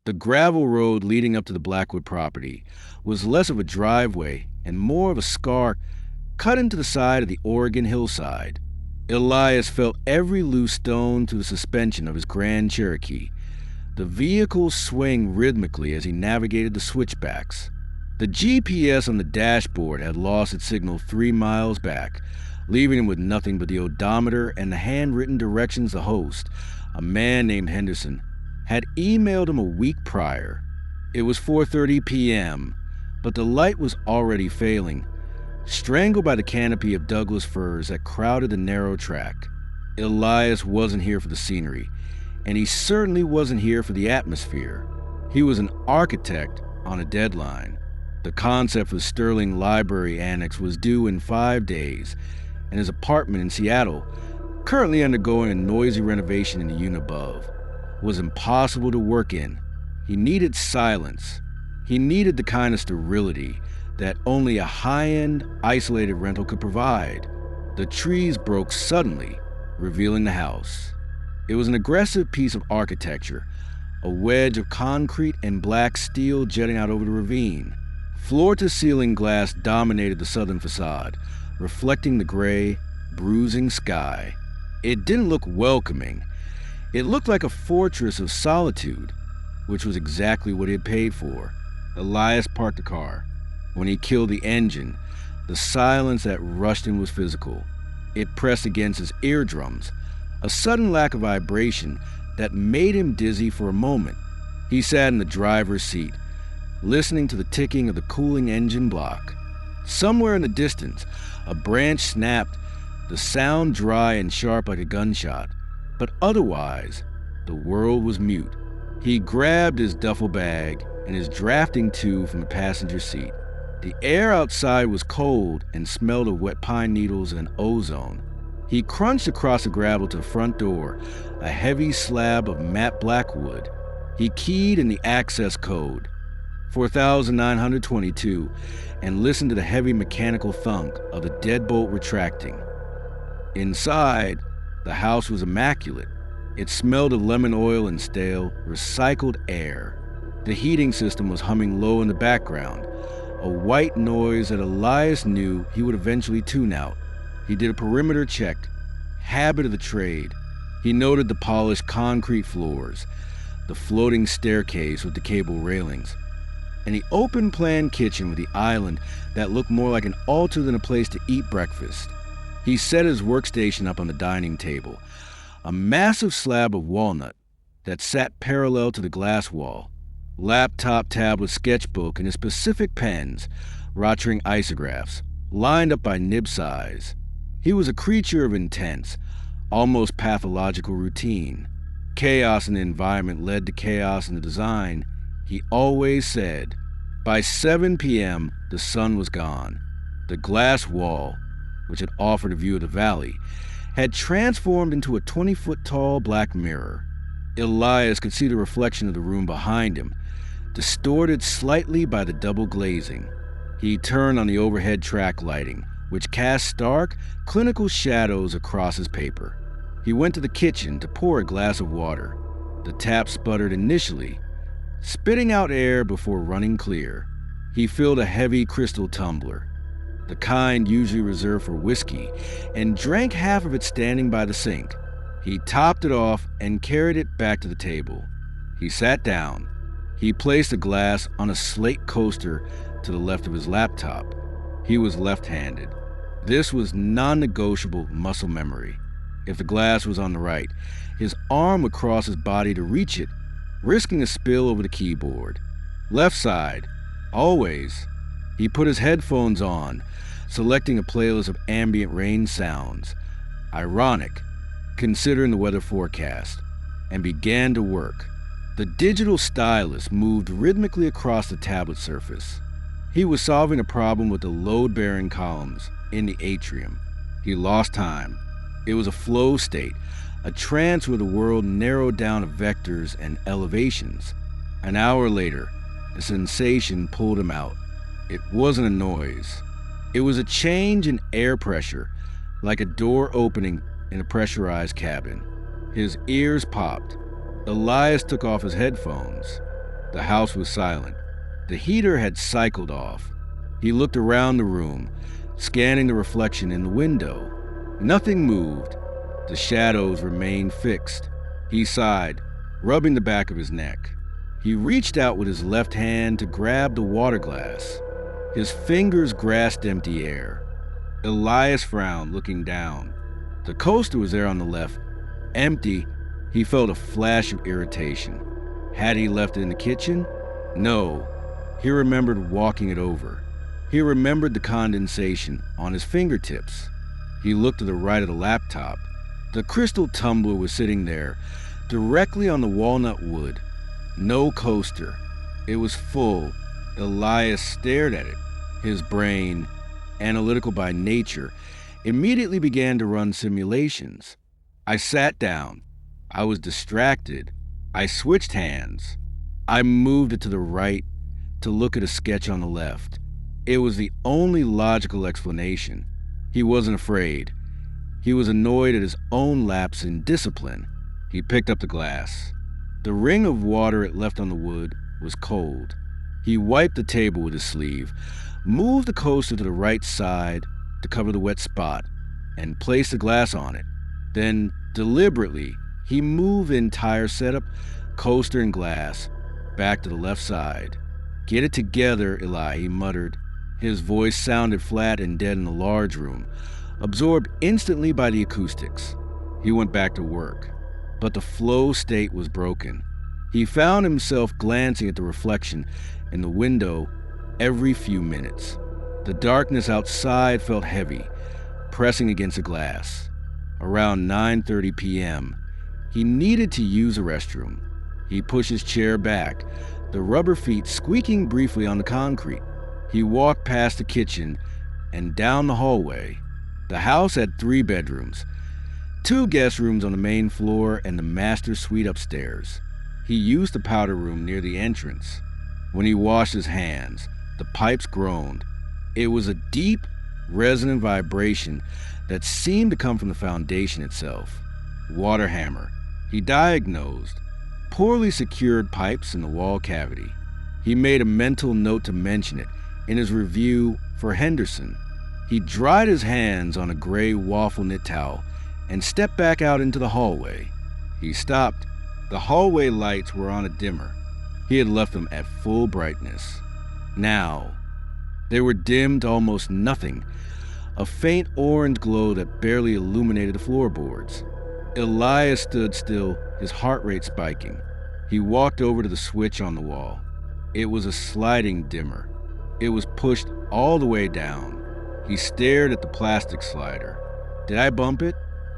The gravel road leading up to the Blackwood property was less of a driveway and more of a scar cut into the side of the Oregon hillside. Elias felt every loose stone through the suspension of his Grand Cherokee. The vehicle swung rhythmically as he navigated the switchbacks. The GPS on the dashboard had lost its signal 3 miles back, leaving him with nothing but the odometer and the handwritten directions the host, a man named Henderson, had emailed him a week prior. It was 4:30 p.m., but the light was already failing, strangled by the canopy of Douglas firs that crowded the narrow track. Elias wasn't here for the scenery, and he certainly wasn't here for the atmosphere. He was an architect on a deadline. The concept for the Sterling Library Annex was due in 5 days, and his apartment in Seattle, currently undergoing a noisy renovation in the unit above, was impossible to work in. He needed silence. He needed the kind of sterility that only a high-end, isolated rental could provide. The trees broke suddenly, revealing the house. It was an aggressive piece of architecture, a wedge of concrete and black steel jetting out over the ravine. Floor-to-ceiling glass dominated the southern facade, reflecting the gray, bruising sky. It didn't look welcoming. It looked like a fortress of solitude, which was exactly what he had paid for. Elias parked the car. When he killed the engine, the silence that rushed in was physical. It pressed against his eardrums, a sudden lack of vibration that made him dizzy for a moment. He sat in the driver's seat, listening to the ticking of the cooling engine block. Somewhere in the distance, a branch snapped, the sound dry and sharp like a gunshot. But otherwise, the world was mute. He grabbed his duffel bag and his drafting tube from the passenger seat. The air outside was cold and smelled of wet pine needles and ozone. He crunched across the gravel to the front door, a heavy slab of matte Blackwood. He keyed in the access code, 4922, and listened to the heavy mechanical thunk of the deadbolt retracting. Inside, the house was immaculate. It smelled of lemon oil and stale, recycled air. The heating system was humming low in the background, a white noise that Elias knew he would eventually tune out. He did a perimeter check, habit of the trade. He noted the polished concrete floors, the floating staircase with the cable railings, and the open-plan kitchen with the island that looked more like an altar than a place to eat breakfast. He set his workstation up on the dining table, a massive slab of walnut that sat parallel to the glass wall, laptop, tablet, sketchbook, and his specific pens, Rotring isographs, lined up by nib size. He was a creature of intense, almost pathological routine. Chaos in the environment led to chaos in the design, he always said. By 7 p.m., the sun was gone. The glass wall, which had offered a view of the valley, had transformed into a 20-foot-tall black mirror. Elias could see the reflection of the room behind him, distorted slightly by the double glazing. He turned on the overhead track lighting, which cast stark, clinical shadows across his paper. He went to the kitchen to pour a glass of water. The tap sputtered initially, spitting out air before running clear. He filled a heavy crystal tumbler, the kind usually reserved for whiskey, and drank half of it standing by the sink. He topped it off and carried it back to the table. He sat down. He placed the glass on a slate coaster to the left of his laptop. He was left-handed. This was non-negotiable muscle memory. If the glass was on the right, his arm would cross his body to reach it, risking a spill over the keyboard. Left side, always. He put his headphones on, selecting a playlist of ambient rain sounds, ironic, considering the weather forecast, and began to work. The digital stylus moved rhythmically across the tablet surface. He was solving a problem with the load-bearing columns in the atrium. He lost time. It was a flow state, a trance where the world narrowed down to vectors and elevations. An hour later, a sensation pulled him out. It wasn't a noise. It was a change in air pressure, like a door opening in a pressurized cabin. His ears popped. Elias took off his headphones. The house was silent. The heater had cycled off. He looked around the room, scanning the reflection in the window. Nothing moved. The shadows remained fixed. He sighed, rubbing the back of his neck. He reached out with his left hand to grab the water glass. His fingers grasped empty air. Elias frowned, looking down. The coaster was there on the left, empty. He felt a flash of irritation. Had he left it in the kitchen? No. He remembered walking it over. He remembered the condensation on his fingertips. He looked to the right of the laptop. The crystal tumbler was sitting there, directly on the walnut wood. No coaster. It was full. Elias stared at it. His brain, analytical by nature, immediately began to run simulations. I sat down. I was distracted. I switched hands. I moved it to the right to look at a sketch on the left. It was the only logical explanation. He wasn't afraid. He was annoyed at his own lapse in discipline. He picked up the glass. The ring of water it left on the wood was cold. He wiped the table with his sleeve, moved the coaster to the right side to cover the wet spot, and placed the glass on it. Then, deliberately, he moved the entire setup, coaster and glass, back to the left side. "Get it together, Eli," he muttered. His voice sounded flat and dead in the large room, absorbed instantly by the acoustics. He went back to work, but the flow state was broken. He found himself glancing at the reflection in the window every few minutes. The darkness outside felt heavy, pressing against the glass. Around 9:30 p.m., he needed to use a restroom. He pushed his chair back, the rubber feet squeaking briefly on the concrete. He walked past the kitchen and down the hallway. The house had 3 bedrooms, 2 guest rooms on the main floor and the master suite upstairs. He used the powder room near the entrance. When he washed his hands, the pipes groaned. It was a deep, resonant vibration that seemed to come from the foundation itself. Water hammer, he diagnosed. Poorly secured pipes in the wall cavity. He made a mental note to mention it in his review for Henderson. He dried his hands on a gray waffle knit towel and stepped back out into the hallway. He stopped. The hallway lights were on a dimmer. He had left them at full brightness. Now, they were dimmed to almost nothing, a faint orange glow that barely illuminated the floorboards. Elias stood still, his heart rate spiking. He walked over to the switch on the wall. It was a sliding dimmer. It was pushed all the way down. He stared at the plastic slider. Did I bump it?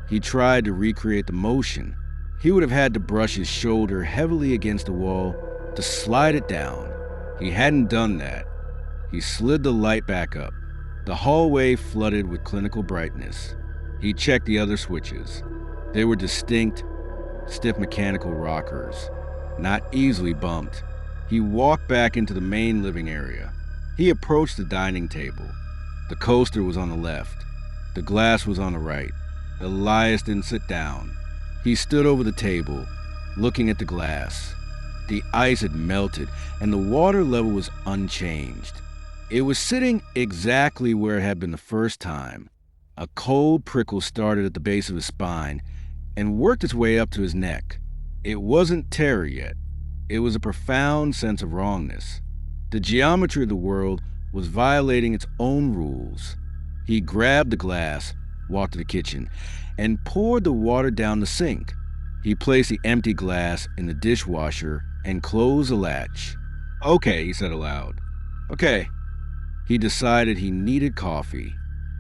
He tried to recreate the motion. He would have had to brush his shoulder heavily against the wall to slide it down. He hadn't done that. He slid the light back up. The hallway flooded with clinical brightness. He checked the other switches. They were distinct, stiff mechanical rockers, not easily bumped. He walked back into the main living area. He approached the dining table. The coaster was on the left. The glass was on the right. Elias didn't sit down. He stood over the table, looking at the glass. The ice had melted, and the water level was unchanged. It was sitting exactly where it had been the first time. A cold prickle started at the base of his spine and worked its way up to his neck. It wasn't terror yet. It was a profound sense of wrongness. The geometry of the world was violating its own rules. He grabbed the glass, walked to the kitchen, and poured the water down the sink. He placed the empty glass in the dishwasher and closed the latch. "Okay," he said aloud. "Okay." He decided he needed coffee.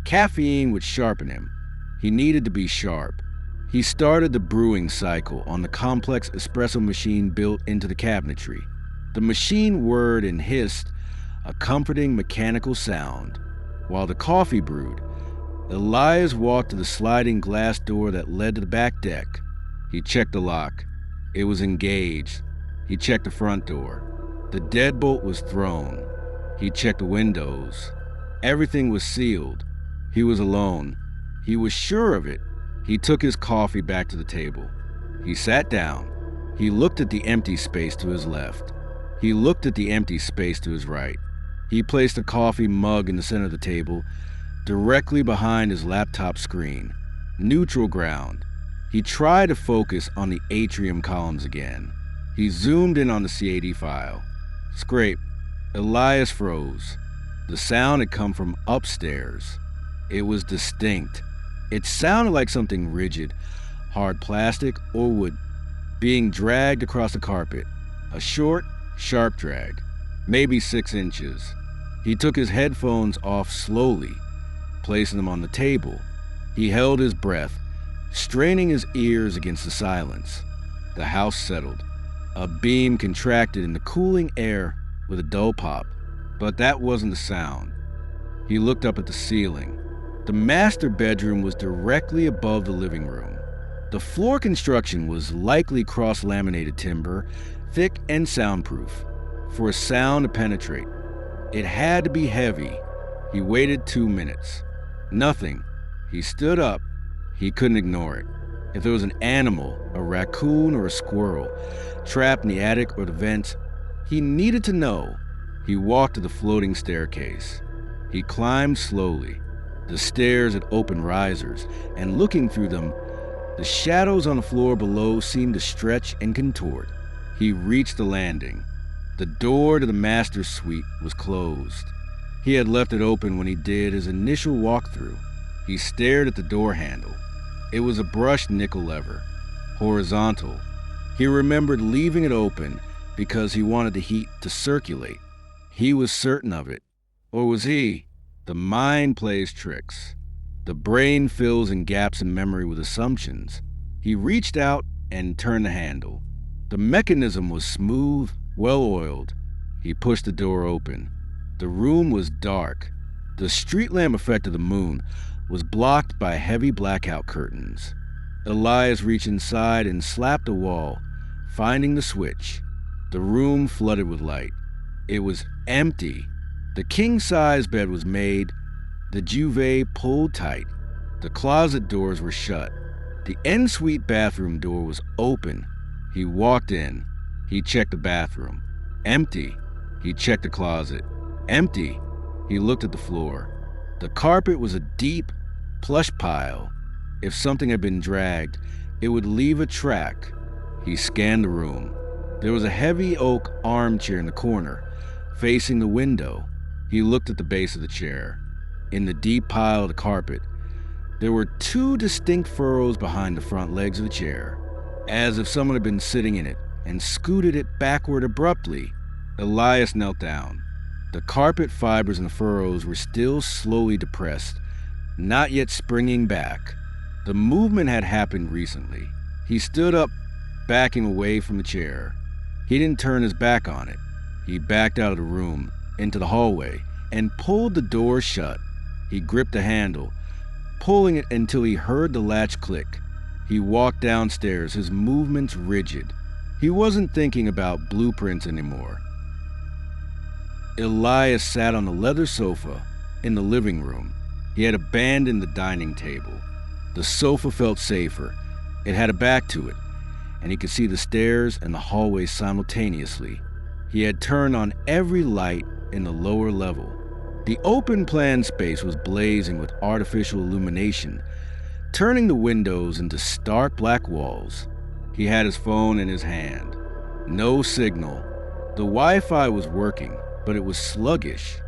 Caffeine would sharpen him. He needed to be sharp. He started the brewing cycle on the complex espresso machine built into the cabinetry. The machine whirred and hissed, a comforting mechanical sound. While the coffee brewed, Elias walked to the sliding glass door that led to the back deck. He checked the lock. It was engaged. He checked the front door. The deadbolt was thrown. He checked the windows. Everything was sealed. He was alone. He was sure of it. He took his coffee back to the table. He sat down. He looked at the empty space to his left. He looked at the empty space to his right. He placed a coffee mug in the center of the table, directly behind his laptop screen. Neutral ground. He tried to focus on the atrium columns again. He zoomed in on the CAD file. Scrape. Elias froze. The sound had come from upstairs. It was distinct. It sounded like something rigid, hard plastic or wood, being dragged across the carpet. A short, sharp drag, maybe 6 inches. He took his headphones off slowly, placing them on the table. He held his breath, straining his ears against the silence. The house settled. A beam contracted in the cooling air with a dull pop, but that wasn't the sound. He looked up at the ceiling. The master bedroom was directly above the living room. The floor construction was likely cross-laminated timber, thick and soundproof, for a sound to penetrate. It had to be heavy. He waited 2 minutes. Nothing. He stood up. He couldn't ignore it. If there was an animal, a raccoon or a squirrel, trapped in the attic or the vents, he needed to know. He walked to the floating staircase. He climbed slowly. The stairs had open risers, and looking through them, the shadows on the floor below seemed to stretch and contort. He reached the landing. The door to the master's suite was closed. He had left it open when he did his initial walkthrough. He stared at the door handle. It was a brushed nickel lever, horizontal. He remembered leaving it open because he wanted the heat to circulate. He was certain of it. Or was he? The mind plays tricks. The brain fills in gaps in memory with assumptions. He reached out and turned the handle. The mechanism was smooth, well-oiled. He pushed the door open. The room was dark. The street lamp effect of the moon was blocked by heavy blackout curtains. Elias reached inside and slapped a wall, finding the switch. The room flooded with light. It was empty. The king-size bed was made. The duvet pulled tight. The closet doors were shut. The en-suite bathroom door was open. He walked in. He checked the bathroom. Empty. He checked the closet. Empty. He looked at the floor. The carpet was a deep, plush pile. If something had been dragged, it would leave a track. He scanned the room. There was a heavy oak armchair in the corner, facing the window. He looked at the base of the chair. In the deep pile of the carpet, there were 2 distinct furrows behind the front legs of the chair, as if someone had been sitting in it and scooted it backward abruptly. Elias knelt down. The carpet fibers in the furrows were still slowly depressed, not yet springing back. The movement had happened recently. He stood up, backing away from the chair. He didn't turn his back on it. He backed out of the room, into the hallway, and pulled the door shut. He gripped the handle, pulling it until he heard the latch click. He walked downstairs, his movements rigid. He wasn't thinking about blueprints anymore. Elias sat on the leather sofa in the living room. He had abandoned the dining table. The sofa felt safer. It had a back to it, and he could see the stairs and the hallway simultaneously. He had turned on every light in the lower level. The open plan space was blazing with artificial illumination, turning the windows into stark black walls. He had his phone in his hand. No signal. The Wi-Fi was working, but it was sluggish.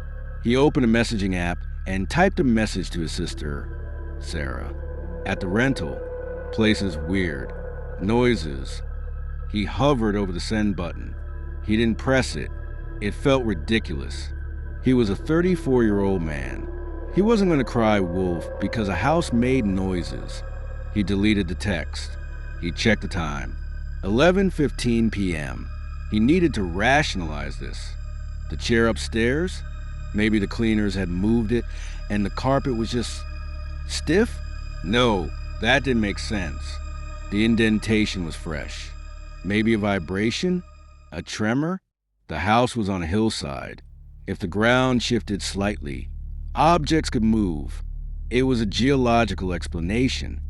He opened a messaging app and typed a message to his sister, Sarah. At the rental, place is weird. Noises. He hovered over the send button. He didn't press it. It felt ridiculous. He was a 34-year-old man. He wasn't going to cry wolf because a house made noises. He deleted the text. He checked the time. 11:15 p.m. He needed to rationalize this. The chair upstairs? Maybe the cleaners had moved it and the carpet was just stiff? No, that didn't make sense. The indentation was fresh. Maybe a vibration? A tremor? The house was on a hillside. If the ground shifted slightly, objects could move. It was a geological explanation.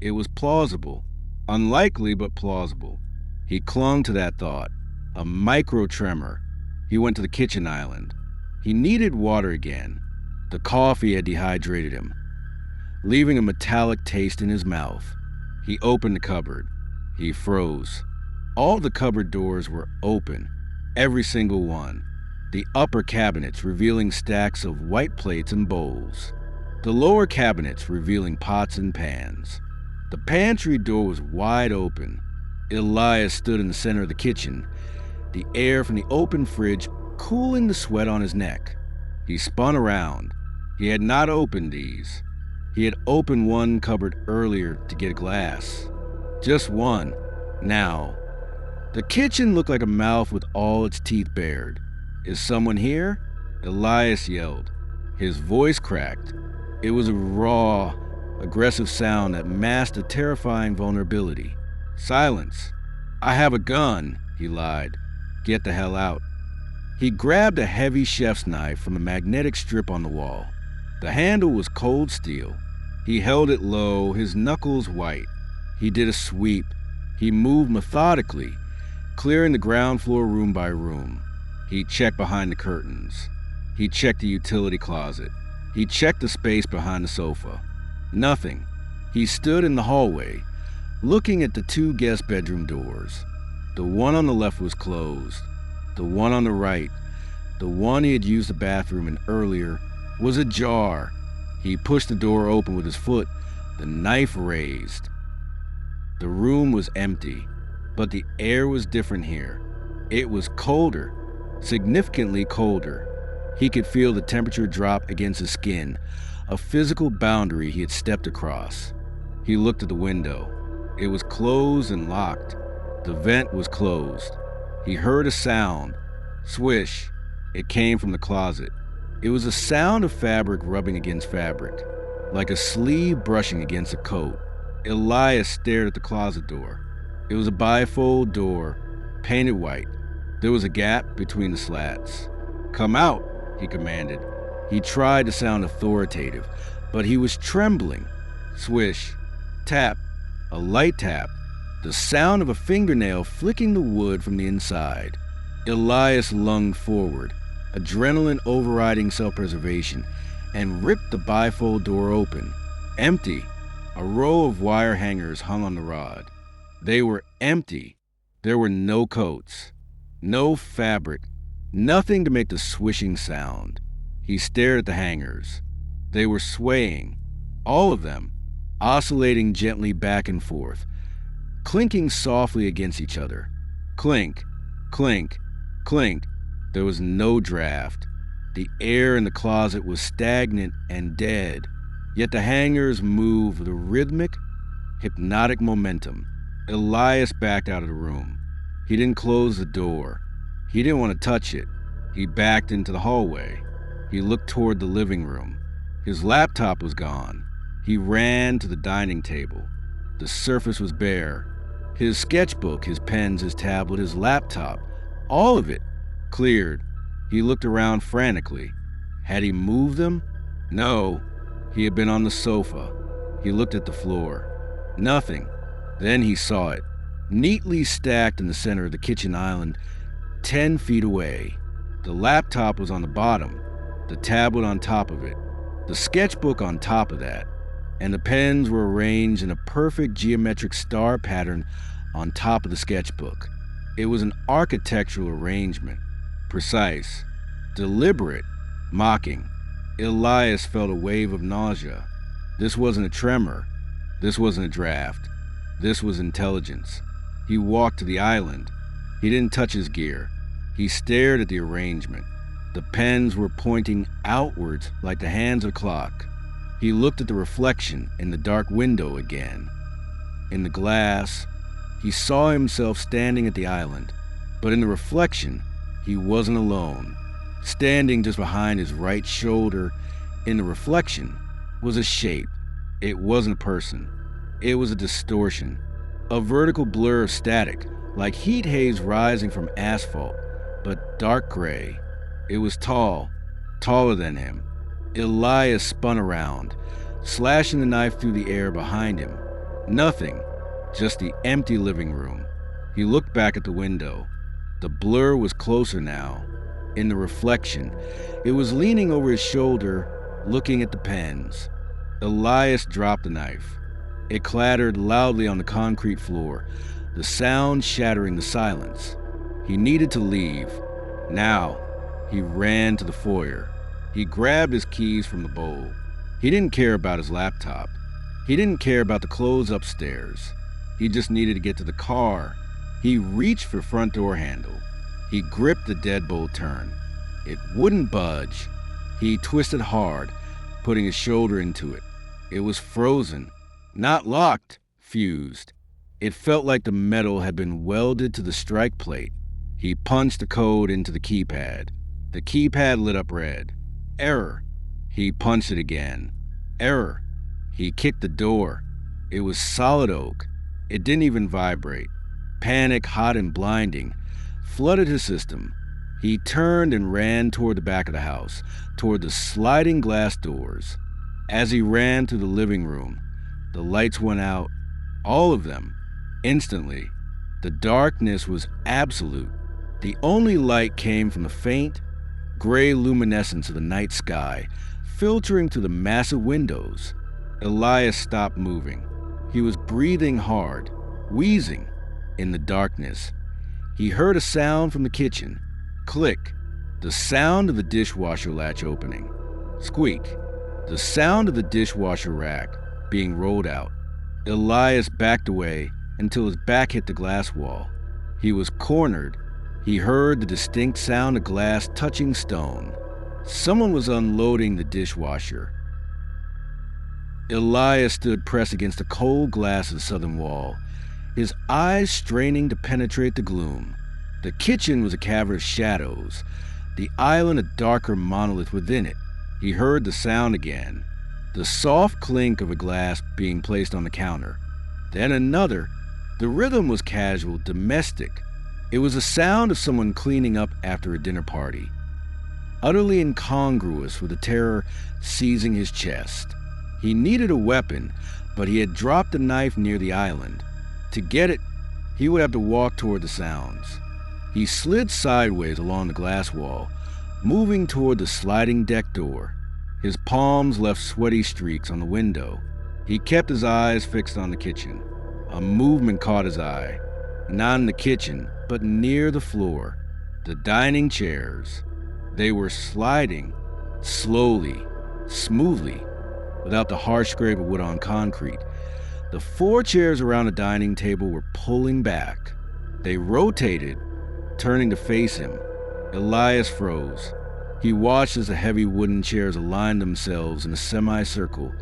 It was plausible. Unlikely, but plausible. He clung to that thought. A micro tremor, He went to the kitchen island. He needed water again. The coffee had dehydrated him, leaving a metallic taste in his mouth. He opened the cupboard. He froze. All the cupboard doors were open, every single one. The upper cabinets revealing stacks of white plates and bowls. The lower cabinets revealing pots and pans. The pantry door was wide open. Elias stood in the center of the kitchen, the air from the open fridge cooling the sweat on his neck. He spun around. He had not opened these. He had opened one cupboard earlier to get a glass. Just one. Now, the kitchen looked like a mouth with all its teeth bared. "Is someone here?" Elias yelled. His voice cracked. It was a raw, aggressive sound that masked a terrifying vulnerability. "Silence. I have a gun," he lied. "Get the hell out." He grabbed a heavy chef's knife from a magnetic strip on the wall. The handle was cold steel. He held it low, his knuckles white. He did a sweep. He moved methodically, clearing the ground floor room by room. He checked behind the curtains. He checked the utility closet. He checked the space behind the sofa. Nothing. He stood in the hallway, looking at the two guest bedroom doors. The one on the left was closed. The one on the right, the one he had used the bathroom in earlier, was ajar. He pushed the door open with his foot, the knife raised. The room was empty, but the air was different here. It was colder, significantly colder. He could feel the temperature drop against his skin, a physical boundary he had stepped across. He looked at the window. It was closed and locked. The vent was closed. He heard a sound. Swish. It came from the closet. It was a sound of fabric rubbing against fabric, like a sleeve brushing against a coat. Elias stared at the closet door. It was a bifold door, painted white. There was a gap between the slats. "Come out," he commanded. He tried to sound authoritative, but he was trembling. Swish. Tap. A light tap. The sound of a fingernail flicking the wood from the inside. Elias lunged forward, adrenaline overriding self-preservation, and ripped the bifold door open. Empty. A row of wire hangers hung on the rod. They were empty. There were no coats, no fabric, nothing to make the swishing sound. He stared at the hangers. They were swaying, all of them, oscillating gently back and forth, clinking softly against each other. Clink, clink, clink. There was no draft. The air in the closet was stagnant and dead, yet the hangers moved with a rhythmic, hypnotic momentum. Elias backed out of the room. He didn't close the door. He didn't want to touch it. He backed into the hallway. He looked toward the living room. His laptop was gone. He ran to the dining table. The surface was bare. His sketchbook, his pens, his tablet, his laptop, all of it, cleared. He looked around frantically. Had he moved them? No. He had been on the sofa. He looked at the floor. Nothing. Then he saw it, neatly stacked in the center of the kitchen island, 10 feet away. The laptop was on the bottom, the tablet on top of it, the sketchbook on top of that, and the pens were arranged in a perfect geometric star pattern on top of the sketchbook. It was an architectural arrangement, precise, deliberate, mocking. Elias felt a wave of nausea. This wasn't a tremor. This wasn't a draft. This was intelligence. He walked to the island. He didn't touch his gear. He stared at the arrangement. The pens were pointing outwards like the hands of a clock. He looked at the reflection in the dark window again. In the glass, he saw himself standing at the island, but in the reflection, he wasn't alone. Standing just behind his right shoulder in the reflection was a shape. It wasn't a person. It was a distortion, a vertical blur of static, like heat haze rising from asphalt, but dark gray. It was tall, taller than him. Elias spun around, slashing the knife through the air behind him. Nothing, just the empty living room. He looked back at the window. The blur was closer now. In the reflection, it was leaning over his shoulder, looking at the pens. Elias dropped the knife. It clattered loudly on the concrete floor, the sound shattering the silence. He needed to leave. Now, he ran to the foyer. He grabbed his keys from the bowl. He didn't care about his laptop. He didn't care about the clothes upstairs. He just needed to get to the car. He reached for the front door handle. He gripped the deadbolt turn. It wouldn't budge. He twisted hard, putting his shoulder into it. It was frozen, not locked, fused. It felt like the metal had been welded to the strike plate. He punched the code into the keypad. The keypad lit up red. Error. He punched it again. Error. He kicked the door. It was solid oak. It didn't even vibrate. Panic, hot and blinding, flooded his system. He turned and ran toward the back of the house, toward the sliding glass doors. As he ran through the living room, the lights went out, all of them, instantly. The darkness was absolute. The only light came from the faint, gray luminescence of the night sky, filtering through the massive windows. Elias stopped moving. He was breathing hard, wheezing. In the darkness, he heard a sound from the kitchen. Click. The sound of the dishwasher latch opening. Squeak. The sound of the dishwasher rack being rolled out. Elias backed away until his back hit the glass wall. He was cornered. He heard the distinct sound of glass touching stone. Someone was unloading the dishwasher. Elias stood pressed against the cold glass of the southern wall, his eyes straining to penetrate the gloom. The kitchen was a cavern of shadows, the island a darker monolith within it. He heard the sound again, the soft clink of a glass being placed on the counter. Then another. The rhythm was casual, domestic. It was the sound of someone cleaning up after a dinner party, utterly incongruous with the terror seizing his chest. He needed a weapon, but he had dropped the knife near the island. To get it, he would have to walk toward the sounds. He slid sideways along the glass wall, moving toward the sliding deck door. His palms left sweaty streaks on the window. He kept his eyes fixed on the kitchen. A movement caught his eye, not in the kitchen, but near the floor. The dining chairs. They were sliding, slowly, smoothly, without the harsh scrape of wood on concrete. The 4 chairs around the dining table were pulling back. They rotated, turning to face him. Elias froze. He watched as the heavy wooden chairs aligned themselves in a semicircle,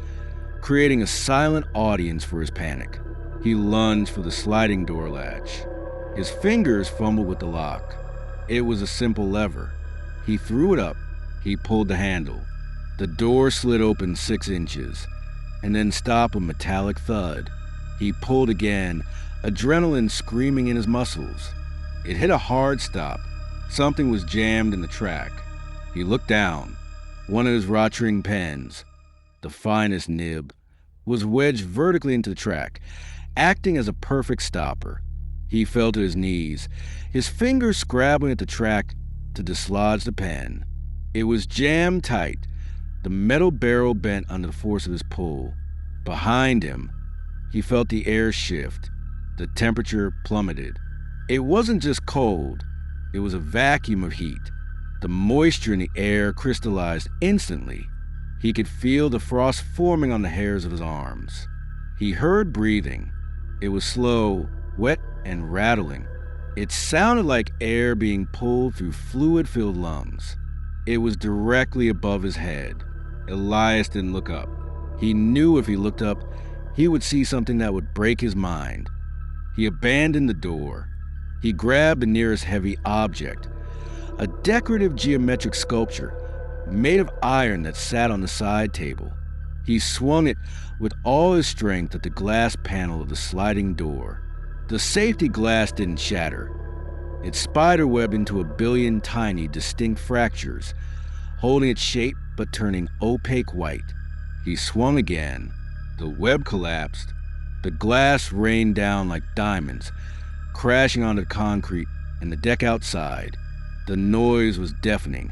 creating a silent audience for his panic. He lunged for the sliding door latch. His fingers fumbled with the lock. It was a simple lever. He threw it up. He pulled the handle. The door slid open 6 inches, and then stopped with a metallic thud. He pulled again, adrenaline screaming in his muscles. It hit a hard stop. Something was jammed in the track. He looked down. One of his rotring pens, the finest nib, was wedged vertically into the track, acting as a perfect stopper. He fell to his knees, his fingers scrabbling at the track to dislodge the pen. It was jammed tight, the metal barrel bent under the force of his pull. Behind him, he felt the air shift. The temperature plummeted. It wasn't just cold, it was a vacuum of heat. The moisture in the air crystallized instantly. He could feel the frost forming on the hairs of his arms. He heard breathing. It was slow, wet, and rattling. It sounded like air being pulled through fluid-filled lungs. It was directly above his head. Elias didn't look up. He knew if he looked up, he would see something that would break his mind. He abandoned the door. He grabbed the nearest heavy object, a decorative geometric sculpture made of iron that sat on the side table. He swung it with all his strength at the glass panel of the sliding door. The safety glass didn't shatter. It spiderwebbed into a billion tiny, distinct fractures, holding its shape but turning opaque white. He swung again. The web collapsed. The glass rained down like diamonds, crashing onto the concrete and the deck outside. The noise was deafening,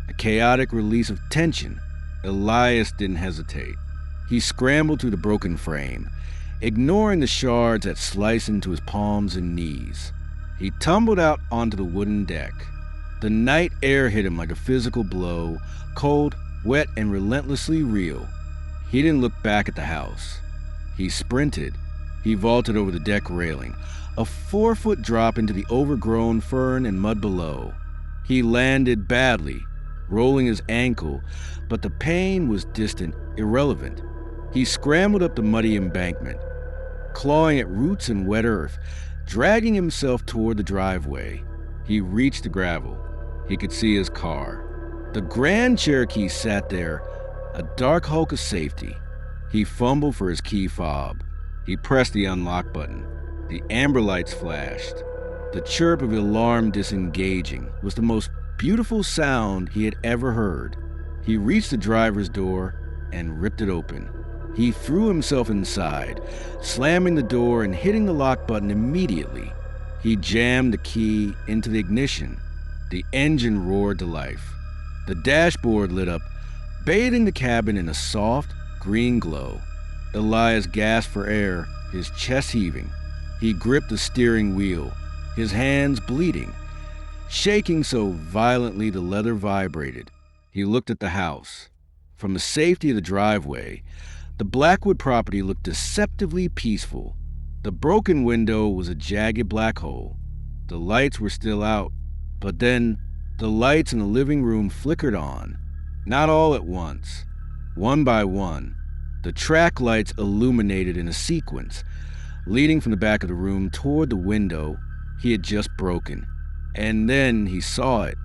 a chaotic release of tension. Elias didn't hesitate. He scrambled through the broken frame, ignoring the shards that sliced into his palms and knees. He tumbled out onto the wooden deck. The night air hit him like a physical blow, cold, wet, and relentlessly real. He didn't look back at the house. He sprinted. He vaulted over the deck railing, a 4-foot drop into the overgrown fern and mud below. He landed badly, rolling his ankle, but the pain was distant, irrelevant. He scrambled up the muddy embankment, clawing at roots and wet earth, dragging himself toward the driveway. He reached the gravel. He could see his car. The Grand Cherokee sat there, a dark hulk of safety. He fumbled for his key fob. He pressed the unlock button. The amber lights flashed. The chirp of the alarm disengaging was the most beautiful sound he had ever heard. He reached the driver's door and ripped it open. He threw himself inside, slamming the door and hitting the lock button immediately. He jammed the key into the ignition. The engine roared to life. The dashboard lit up, bathing the cabin in a soft, green glow. Elias gasped for air, his chest heaving. He gripped the steering wheel, his hands bleeding, shaking so violently the leather vibrated. He looked at the house. From the safety of the driveway, the Blackwood property looked deceptively peaceful. The broken window was a jagged black hole. The lights were still out, but then the lights in the living room flickered on. Not all at once. One by one, the track lights illuminated in a sequence, leading from the back of the room toward the window he had just broken. And then he saw it,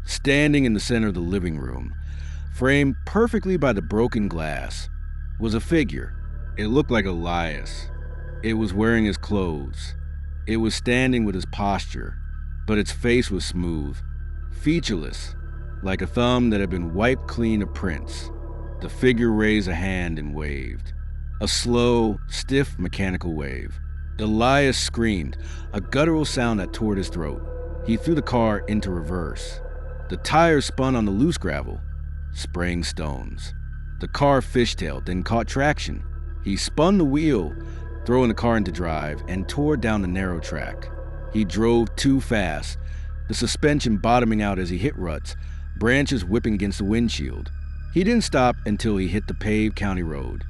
standing in the center of the living room, framed perfectly by the broken glass, was a figure. It looked like Elias. It was wearing his clothes. It was standing with his posture, but its face was smooth, featureless, like a thumb that had been wiped clean of prints. The figure raised a hand and waved. A slow, stiff, mechanical wave. Elias screamed, a guttural sound that tore his throat. He threw the car into reverse. The tires spun on the loose gravel, spraying stones. The car fishtailed, then caught traction. He spun the wheel, throwing the car into drive, and tore down the narrow track. He drove too fast, the suspension bottoming out as he hit ruts, branches whipping against the windshield. He didn't stop until he hit the paved county road,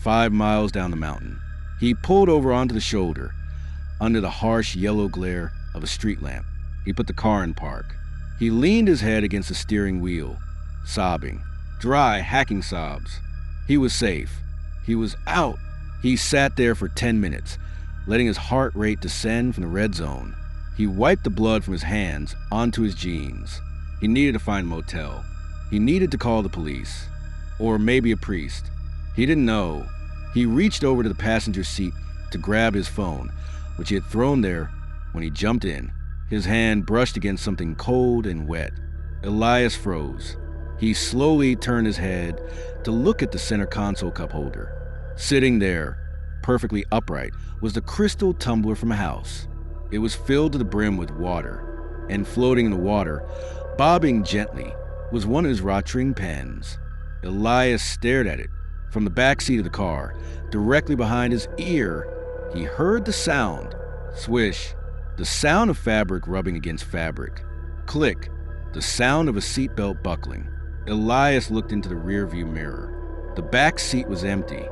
5 miles down the mountain. He pulled over onto the shoulder, under the harsh yellow glare of a street lamp. He put the car in park. He leaned his head against the steering wheel, sobbing. Dry, hacking sobs. He was safe. He was out. He sat there for 10 minutes, letting his heart rate descend from the red zone. He wiped the blood from his hands onto his jeans. He needed to find a motel. He needed to call the police. Or maybe a priest. He didn't know. He reached over to the passenger seat to grab his phone, which he had thrown there when he jumped in. His hand brushed against something cold and wet. Elias froze. He slowly turned his head to look at the center console cup holder. Sitting there, perfectly upright, was the crystal tumbler from a house. It was filled to the brim with water, and floating in the water, bobbing gently, was one of his rotring pens. Elias stared at it. From the back seat of the car, directly behind his ear, he heard the sound. Swish, the sound of fabric rubbing against fabric. Click, the sound of a seatbelt buckling. Elias looked into the rearview mirror. The back seat was empty,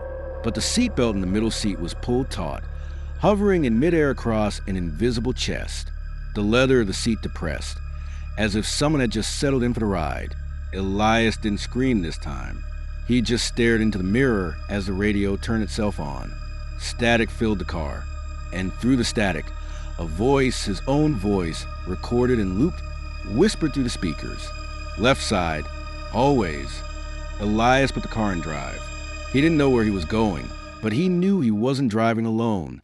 but the seatbelt in the middle seat was pulled taut, hovering in midair across an invisible chest. The leather of the seat depressed, as if someone had just settled in for the ride. Elias didn't scream this time. He just stared into the mirror as the radio turned itself on. Static filled the car, and through the static, a voice, his own voice, recorded and looped, whispered through the speakers. Left side, always. Elias put the car in drive. He didn't know where he was going, but he knew he wasn't driving alone.